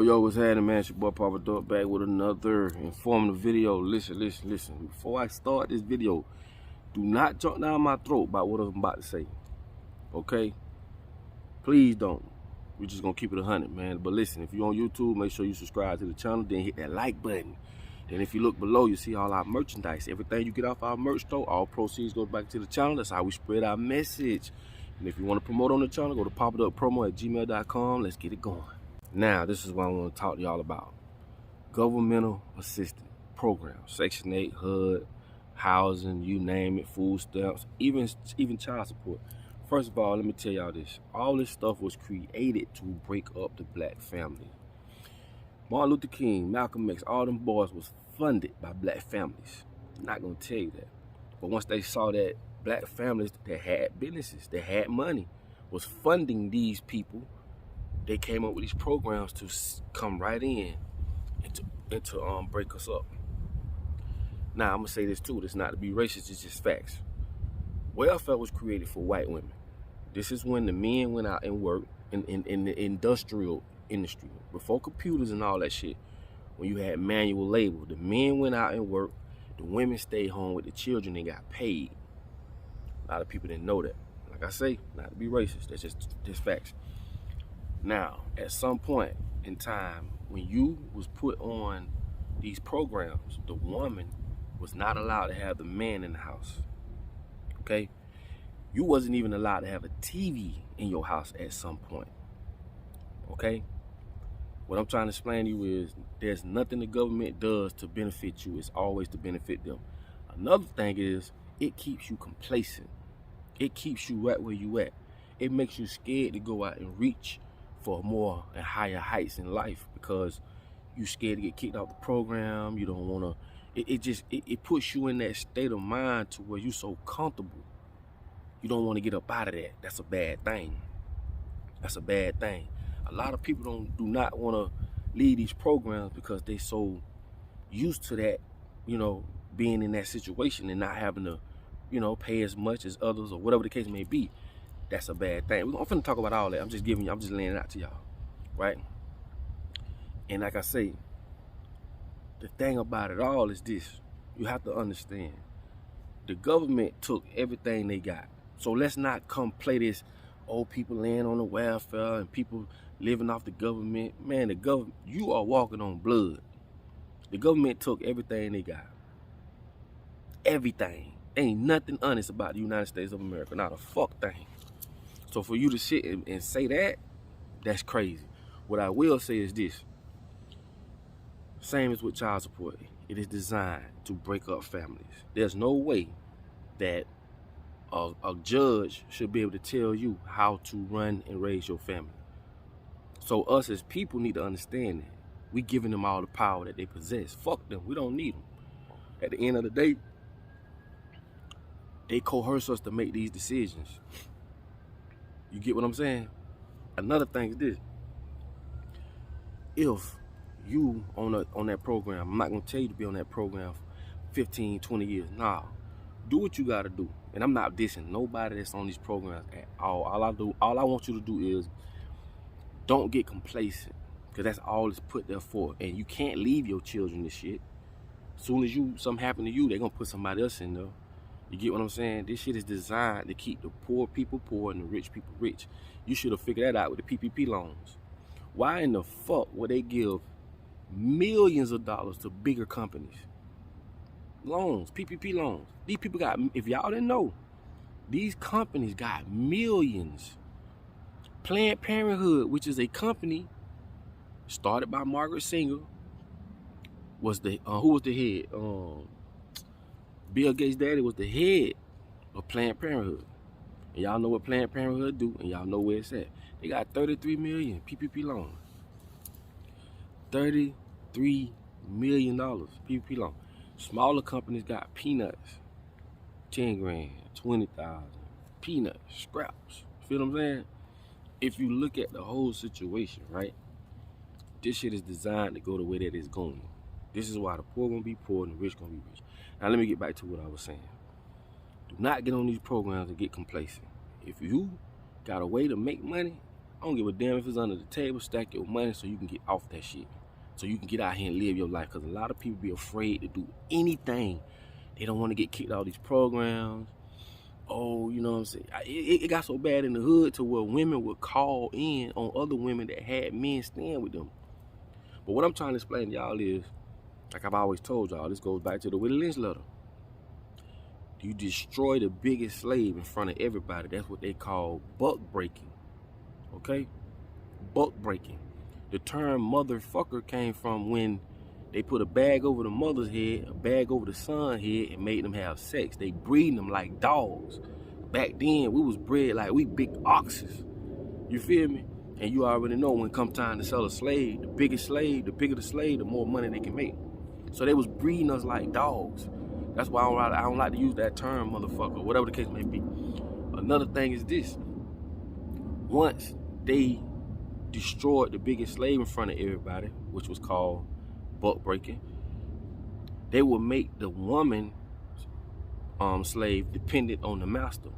Yo, what's happening, man? It's your boy Papa Dog back with another informative video. Listen. Before I start this video, do not jump down my throat about what I'm about to say. Okay? Please don't. We're just gonna keep it 100, man. But listen, if you're on YouTube, make sure you subscribe to the channel, then hit that like button. Then if you look below, you see all our merchandise. Everything you get off our merch store, all proceeds go back to the channel. That's how we spread our message. And if you want to promote on the channel, go to popaduckpromo@gmail.com. Let's get it going. Now, this is what I want to talk to y'all about. Governmental assistance programs, Section 8, HUD, housing, you name it, food stamps, even child support. First of all, let me tell y'all this. All this stuff was created to break up the black family. Martin Luther King, Malcolm X, all them boys was funded by black families. I'm not going to tell you that. But once they saw that black families that had businesses, that had money, was funding these people, they came up with these programs to come right in and to break us up. Now, I'm going to say this too. This is not to be racist. It's just facts. Welfare was created for white women. This is when the men went out and worked in the industrial industry. Before computers and all that shit, when you had manual labor, the men went out and worked. The women stayed home with the children and got paid. A lot of people didn't know that. Like I say, not to be racist. That's just facts. Now, at some point in time, when you was put on these programs, the woman was not allowed to have the man in the house. Okay? You wasn't even allowed to have a TV in your house at some point. Okay? What I'm trying to explain to you is there's nothing the government does to benefit you. It's always to benefit them. Another thing is it keeps you complacent. It keeps you right where you at. It makes you scared to go out and reach for more and higher heights in life because you scared to get kicked out the program. You don't want to. It puts you in that state of mind to where you're so comfortable. You don't want to get up out of that. That's a bad thing. That's a bad thing. A lot of people do not want to leave these programs because they so used to that, being in that situation and not having to, pay as much as others or whatever the case may be. That's a bad thing. I'm finna talk about all that. I'm just laying it out to y'all, right? And like I say, the thing about it all is this. You have to understand. The government took everything they got. So let's not come play this old people laying on the welfare and people living off the government. Man, you are walking on blood. The government took everything they got. Everything. Ain't nothing honest about the United States of America. Not a fuck thing. So for you to sit and say that, that's crazy. What I will say is this. Same as with child support. It is designed to break up families. There's no way that a judge should be able to tell you how to run and raise your family. So us as people need to understand that. We giving them all the power that they possess. Fuck them. We don't need them. At the end of the day, they coerce us to make these decisions. You get what I'm saying? Another thing is this. If you on that program, I'm not going to tell you to be on that program for 15, 20 years. Nah. Do what you got to do. And I'm not dissing nobody that's on these programs at all. All I want you to do is don't get complacent. Because that's all it's put there for. And you can't leave your children this shit. As soon as something happen to you, they're going to put somebody else in there. You get what I'm saying? This shit is designed to keep the poor people poor and the rich people rich. You should have figured that out with the PPP loans. Why in the fuck would they give millions of dollars to bigger companies? Loans, PPP loans. These people got, if y'all didn't know, these companies got millions. Planned Parenthood, which is a company started by Margaret Sanger, was who was the head? Bill Gates' daddy was the head of Planned Parenthood. And y'all know what Planned Parenthood do, and y'all know where it's at. They got 33 million PPP loans. $33 million PPP loan. Smaller companies got peanuts. 10 grand, 20,000. Peanuts, scraps. Feel what I'm saying? If you look at the whole situation, right? This shit is designed to go the way that it's going. This is why the poor gonna be poor and the rich gonna be rich. Now let me get back to what I was saying. Do not get on these programs and get complacent. If you got a way to make money, I don't give a damn if it's under the table. Stack your money so you can get off that shit. So you can get out here and live your life. Because a lot of people be afraid to do anything. They don't want to get kicked out of these programs. Oh, you know what I'm saying? It got so bad in the hood to where women would call in on other women that had men staying with them. But what I'm trying to explain to y'all is, like I've always told y'all, this goes back to the Willie Lynch letter. You destroy the biggest slave in front of everybody. That's what they call buck breaking. Okay? Buck breaking. The term motherfucker came from when they put a bag over the mother's head, a bag over the son's head, and made them have sex. They breeding them like dogs. Back then, we was bred like we big oxes. You feel me? And you already know when come time to sell a slave, the bigger the slave, the more money they can make. So they was breeding us like dogs. That's why I don't like to use that term, motherfucker, whatever the case may be. Another thing is this. Once they destroyed the biggest slave in front of everybody, which was called buck breaking, they would make the woman slave dependent on the master.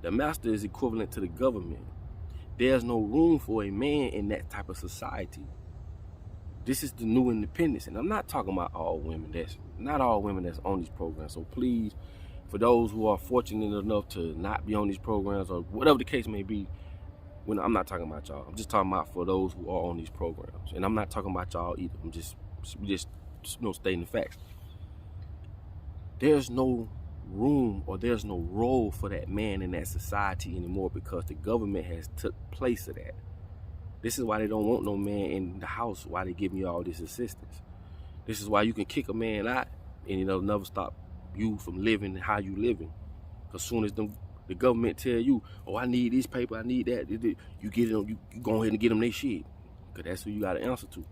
The master is equivalent to the government. There's no room for a man in that type of society. This is the new independence, and I'm not talking about all women. That's not all women that's on these programs. So please, for those who are fortunate enough to not be on these programs or whatever the case may be, when I'm not talking about y'all. I'm just talking about for those who are on these programs, and I'm not talking about y'all either. I'm just stating the facts. There's no room or there's no role for that man in that society anymore because the government has took place of that. This is why they don't want no man in the house, why they giving you all this assistance. This is why you can kick a man out and it'll never stop you from living how you living. Because soon as the government tell you, oh, I need this paper, I need that, you get them, you go ahead and get them their shit. Because that's who you got to answer to.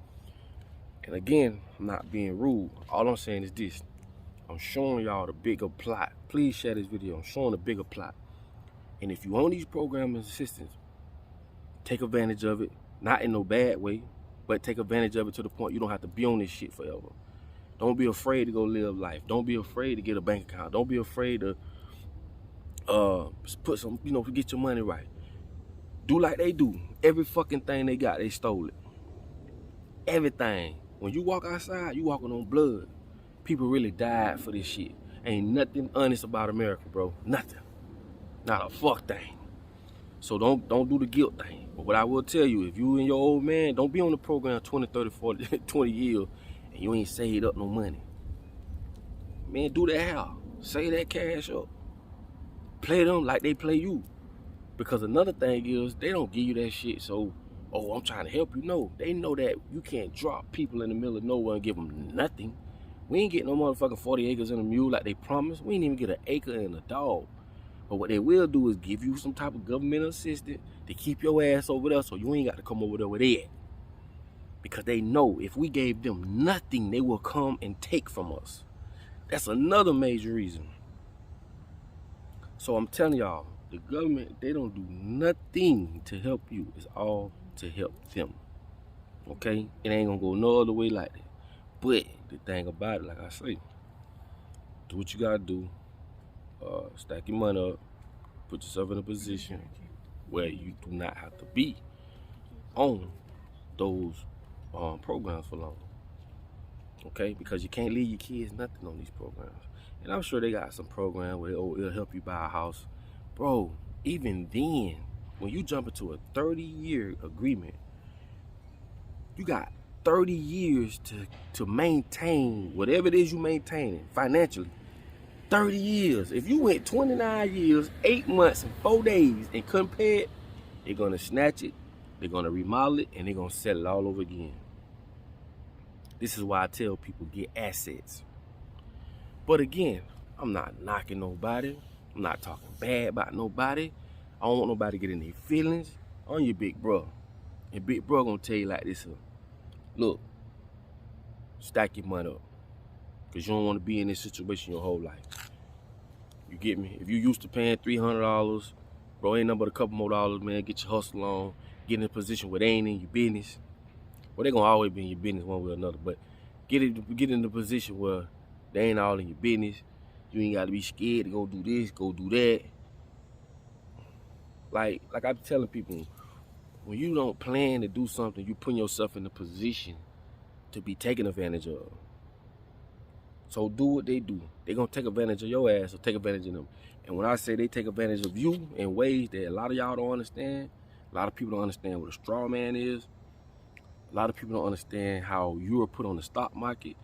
And again, I'm not being rude. All I'm saying is this. I'm showing y'all the bigger plot. Please share this video. I'm showing the bigger plot. And if you own these programs and assistance, take advantage of it. Not in no bad way, but take advantage of it to the point you don't have to be on this shit forever. Don't be afraid to go live life. Don't be afraid to get a bank account. Don't be afraid to put some, get your money right. Do like they do. Every fucking thing they got, they stole it. Everything. When you walk outside, you walking on blood. People really died for this shit. Ain't nothing honest about America, bro. Nothing. Not a fuck thing. So don't do the guilt thing. But what I will tell you, if you and your old man, don't be on the program 20, 30, 40, 20 years and you ain't saved up no money. Man, do that how? Save that cash up. Play them like they play you. Because another thing is, they don't give you that shit so, oh, I'm trying to help you. No, they know that you can't drop people in the middle of nowhere and give them nothing. We ain't getting no motherfucking 40 acres and a mule like they promised. We ain't even get an acre and a dog. But what they will do is give you some type of government assistance to keep your ass over there so you ain't got to come over there with it. Because they know if we gave them nothing, they will come and take from us. That's another major reason. So I'm telling y'all, the government, they don't do nothing to help you. It's all to help them. Okay? It ain't gonna go no other way like that. But the thing about it, like I say, do what you gotta do. Stack your money up. Put yourself in a position where you do not have to be on those programs for long. Okay? Because you can't leave your kids nothing on these programs. And I'm sure they got some program where it'll help you buy a house. Bro, even then, when you jump into a 30-year agreement, you got 30 years to maintain whatever it is you maintaining financially. 30 years. If you went 29 years, 8 months, and 4 days and couldn't pay it, they're going to snatch it, they're going to remodel it, and they're going to sell it all over again. This is why I tell people, get assets. But again, I'm not knocking nobody. I'm not talking bad about nobody. I don't want nobody to get in their feelings. I'm your big bro. And big bro gonna tell you like this. Look, stack your money up. Because you don't want to be in this situation your whole life. You get me? If you used to paying $300, bro, ain't nothing but a couple more dollars, man. Get your hustle on. Get in a position where they ain't in your business. Well, they gonna always be in your business one way or another. But get in the position where they ain't all in your business. You ain't got to be scared to go do this, go do that. Like I be telling people, when you don't plan to do something, you putting yourself in a position to be taken advantage of. So do what they do. They're going to take advantage of your ass or take advantage of them. And when I say they take advantage of you in ways that a lot of y'all don't understand, a lot of people don't understand what a straw man is. A lot of people don't understand how you are put on the stock market.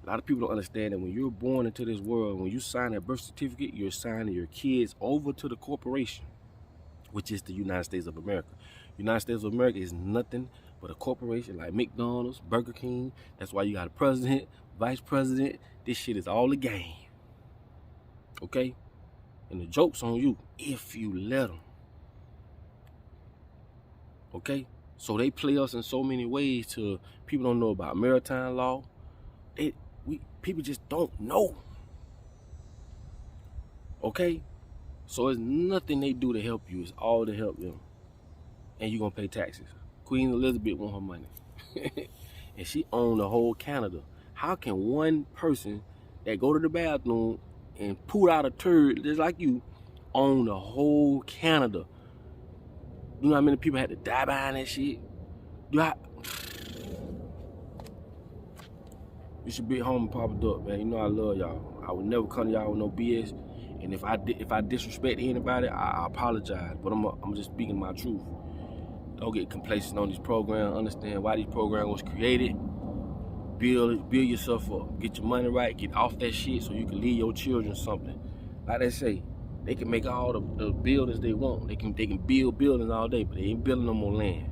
A lot of people don't understand that when you're born into this world, when you sign that birth certificate, you're signing your kids over to the corporation, which is the United States of America. United States of America is nothing but a corporation like McDonald's, Burger King. That's why you got a president, vice president. This shit is all a game. Okay? And the joke's on you if you let them. Okay? So they play us in so many ways to people don't know about maritime law. People just don't know. Okay? So it's nothing they do to help you. It's all to help them. And you're going to pay taxes. Queen Elizabeth want her money. And she owned the whole Canada. How can one person that go to the bathroom and pull out a turd just like you own the whole Canada? You know how many people had to die behind that shit? You should be home and Papa Duck, man. You know I love y'all. I would never come to y'all with no BS. And if I disrespect anybody, I apologize. But I'm just speaking my truth. Don't get complacent on these programs. Understand why these programs was created. Build yourself up. Get your money right. Get off that shit so you can leave your children something. Like they say, they can make all the buildings they want. They can build buildings all day, but they ain't building no more land.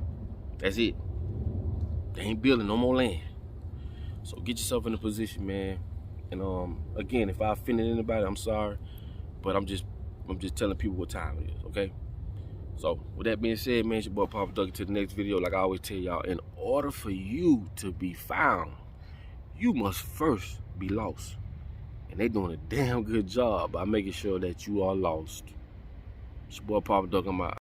That's it. They ain't building no more land. So get yourself in a position, man. And again, if I offended anybody, I'm sorry. But I'm just telling people what time it is, okay? So with that being said, man, it's your boy Papa Duck. To the next video, like I always tell y'all, in order for you to be found, you must first be lost. And they doing a damn good job by making sure that you are lost. It's your boy Papa Duck. I'm out.